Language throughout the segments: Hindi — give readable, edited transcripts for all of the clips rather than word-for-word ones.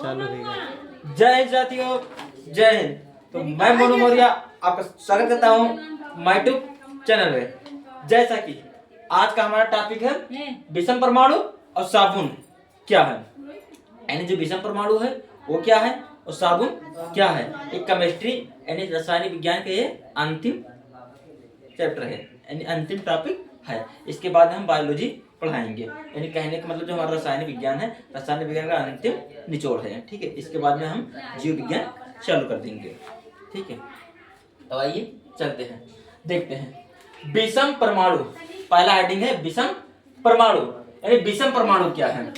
चालू रहेगा। जय हिंद साथियों, जय हिंद। तो मैं मोनू मौर्य आपका स्वागत करता हूँ माय यूट्यूब चैनल में। जैसा कि आज का हमारा टॉपिक है विषम परमाणु और साबुन क्या है। यानी जो विषम परमाणु है वो क्या है और साबुन क्या है। एक केमिस्ट्री यानी रसायन विज्ञान का ये अंतिम चैप्टर है, यानी अंतिम टॉपिक है। इसके बाद हम बायोलॉजी पढ़ाएंगे। यानी कहने का मतलब जो हमारा रसायन विज्ञान है, रसायन विज्ञान का अंतिम निचोड़ है। ठीक है, इसके बाद में हम जीव विज्ञान चालू कर देंगे। ठीक है, तो आइए चलते हैं, देखते हैं विषम परमाणु। पहला हेडिंग है विषम परमाणु। यानी विषम परमाणु क्या है।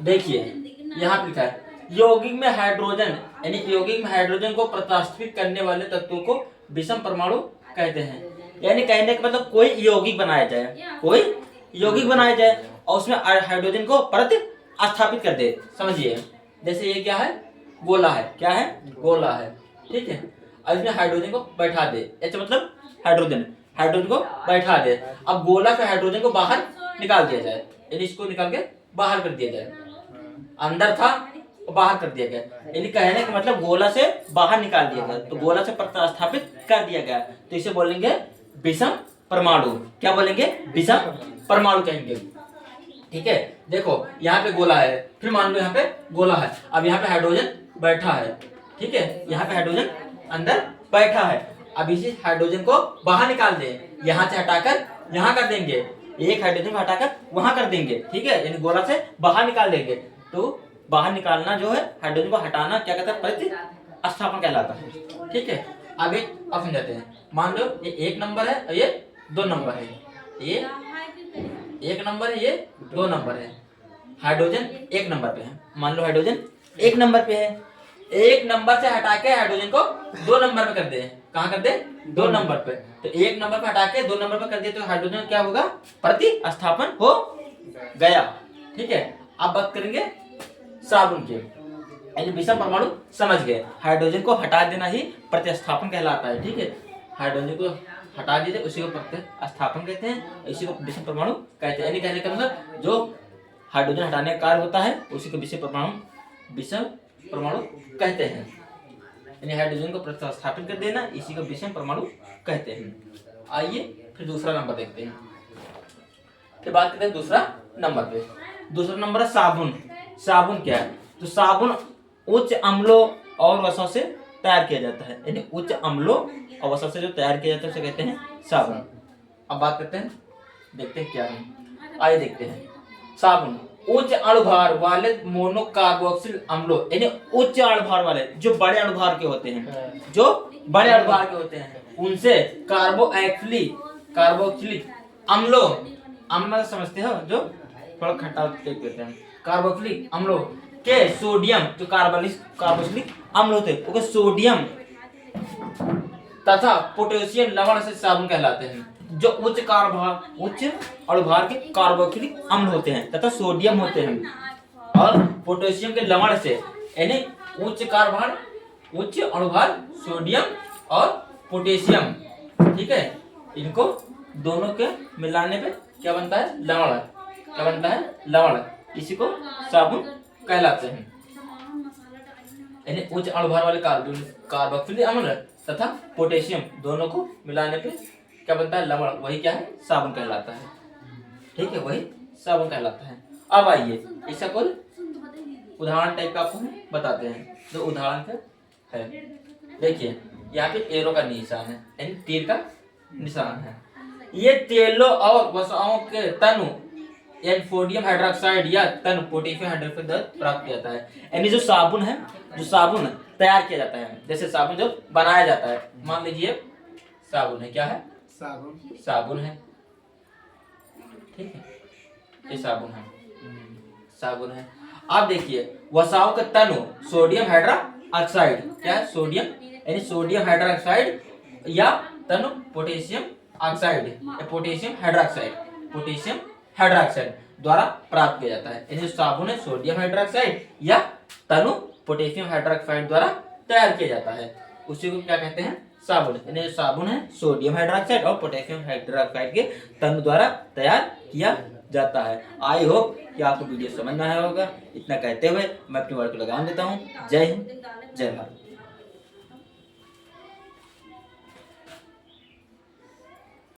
देखिए यहाँ पे लिखा है यौगिक में हाइड्रोजन, यानी यौगिक में हाइड्रोजन को प्रतिस्थापित करने वाले तत्वों को विषम परमाणु कहते हैं। यानी कहने का मतलब कोई यौगिक बनाया जाए, कोई यौगिक बनाया जाए और उसमें हाइड्रोजन को प्रतिस्थापित कर दे। समझिए, जैसे ये क्या है, गोला है। क्या है, गोला है। ठीक है, और इसमें हाइड्रोजन को बैठा दे। ऐसा मतलब हाइड्रोजन को बैठा दे। अब गोला से हाइड्रोजन को बाहर निकाल दिया जाए, यानी इसको निकाल के बाहर कर दिया जाए। अंदर था और बाहर कर दिया गया, यानी कहने का मतलब गोला से बाहर निकाल दिया गया, तो गोला से प्रतिस्थापित कर दिया गया, तो इसे बोलेंगे विषम परमाणु। क्या बोलेंगे, विषम परमाणु कहेंगे। ठीक है, देखो यहाँ पे गोला है, फिर मान लो यहाँ पे गोला है, अब यहाँ पे हाइड्रोजन बैठा है। ठीक है, यहाँ पे हाइड्रोजन अंदर बैठा है। अब इसी हाइड्रोजन को बाहर निकाल दें, यहाँ से हटाकर यहाँ कर देंगे, एक हाइड्रोजन को हटाकर वहां कर देंगे। ठीक है, यानी गोला से बाहर निकाल देंगे। तो बाहर निकालना जो है, हाइड्रोजन को हटाना क्या कहता है, प्रतिस्थापन कहलाता है। ठीक है, अब अब समझाते हैं। मान लो ये 1 नंबर है और ये 2 नंबर है। ये 1 नंबर है, ये 2 नंबर है। हाइड्रोजन 1 नंबर पे है। मान लो हाइड्रोजन 1 नंबर पे है। 1 नंबर से हटा के हाइड्रोजन को 2 नंबर पे कर दे। कहाँ कर दे, 2 नंबर पे। तो 1 नंबर पे हटा के 2 नंबर पे कर दिया तो हाइड्रोजन क्या होगा, प्रतिस्थापन हो गया। ठीक है, अब बात करेंगे साबुन की। यानी विषम परमाणु समझ गए, हाइड्रोजन को हटा देना ही प्रतिस्थापन कहलाता है। ठीक है, हाइड्रोजन को हटा दीजिए, उसी को प्रतिस्थापन कहते हैं, इसी को विषम परमाणु कहते हैं। यानी कहने का मतलब जो हाइड्रोजन हटाने का कार्य होता है उसी को विषम परमाणु कहते हैं। यानी हाइड्रोजन को प्रतिस्थापित कर देना, इसी को विषम परमाणु कहते हैं। आइए फिर दूसरा नंबर देखते हैं। फिर बात करते हैं दूसरा नंबर पे। दूसरा नंबर है साबुन। साबुन क्या है, तो साबुन उच्च अम्लों और वसों से तैयार किया जाता है। यानी उच्च अम्लों और वसों से जो तैयार किया जाता है उसे कहते हैं साबुन। अब बात करते हैं, देखते हैं क्या है। आइए देखते हैं साबुन उच्च अणुभार वाले मोनोकार्बोक्सिल अम्लों, यानी उच्च अणुभार वाले जो बड़े अणुभार के होते हैं, जो बड़े अणुभार के होते हैं उनसे कार्बोक्सिलिक अम्लों, अम्ल समझते हो जो थोड़ा खट्टा देते हैं, कार्बोक्सिलिक अम्लों के सोडियम, जो कार्बोक्सिलिक अम्ल होते हैं वो सोडियम तथा पोटेशियम लवण से साबुन कहलाते हैं। जो उच्च अणुभार के कार्बोक्सिलिक अम्ल होते हैं तथा सोडियम होते हैं और पोटेशियम के लवण से, यानी उच्च अणुभार सोडियम और पोटेशियम। ठीक है, इनको दोनों के मिलाने पे क्या बनता है, लवण। क्या बनता है, लवण। इसी को साबुन कहलाते हैं। यानी उच्च अणुभार वाले कार्बोक्सिलिक अम्ल तथा पोटेशियम दोनों को मिलाने पे क्या बनता है, लवण। वही क्या है, साबुन कहलाता है। ठीक है, वही साबुन कहलाता है। अब आइए इसका कोई उदाहरण टाइप का आपको बताते हैं, जो उदाहरण है। देखिए यहाँ पे एरो का निशान है, यानी तीर का निशान है। ये तेलों और वसाओं के तनु सोडियम हाइड्रोक्साइड या तनु पोटेशियम हाइड्रोक्साइड द्वारा प्राप्त किया जाता है। यानी जो साबुन है, जो साबुन तैयार किया जाता है, जैसे साबुन जो बनाया जाता है, मान लीजिए साबुन है। क्या है, साबुन है। ठीक है, ये साबुन है। आप देखिए वसाओं का तनु सोडियम हाइड्रोक्साइड, क्या है, सोडियम, यानी सोडियम हाइड्रोक्साइड या तनु पोटेशियम ऑक्साइड, पोटेशियम हाइड्रोक्साइड द्वारा प्राप्त किया जाता है। यानी जो साबुन है सोडियम हाइड्रोक्साइड या तनु पोटेशियम हाइड्रोक्साइड द्वारा तैयार किया जाता है, उसी को क्या कहते हैं, साबुन। यानी जो साबुन है सोडियम हाइड्रोक्साइड और पोटेशियम हाइड्रोक्साइड के तनु द्वारा तैयार किया जाता है। आई होप कि आपको वीडियो समझ में आया होगा। इतना कहते हुए मैं अपनी वर्ड को लगाम देता हूँ। जय हिंद, जय भारत।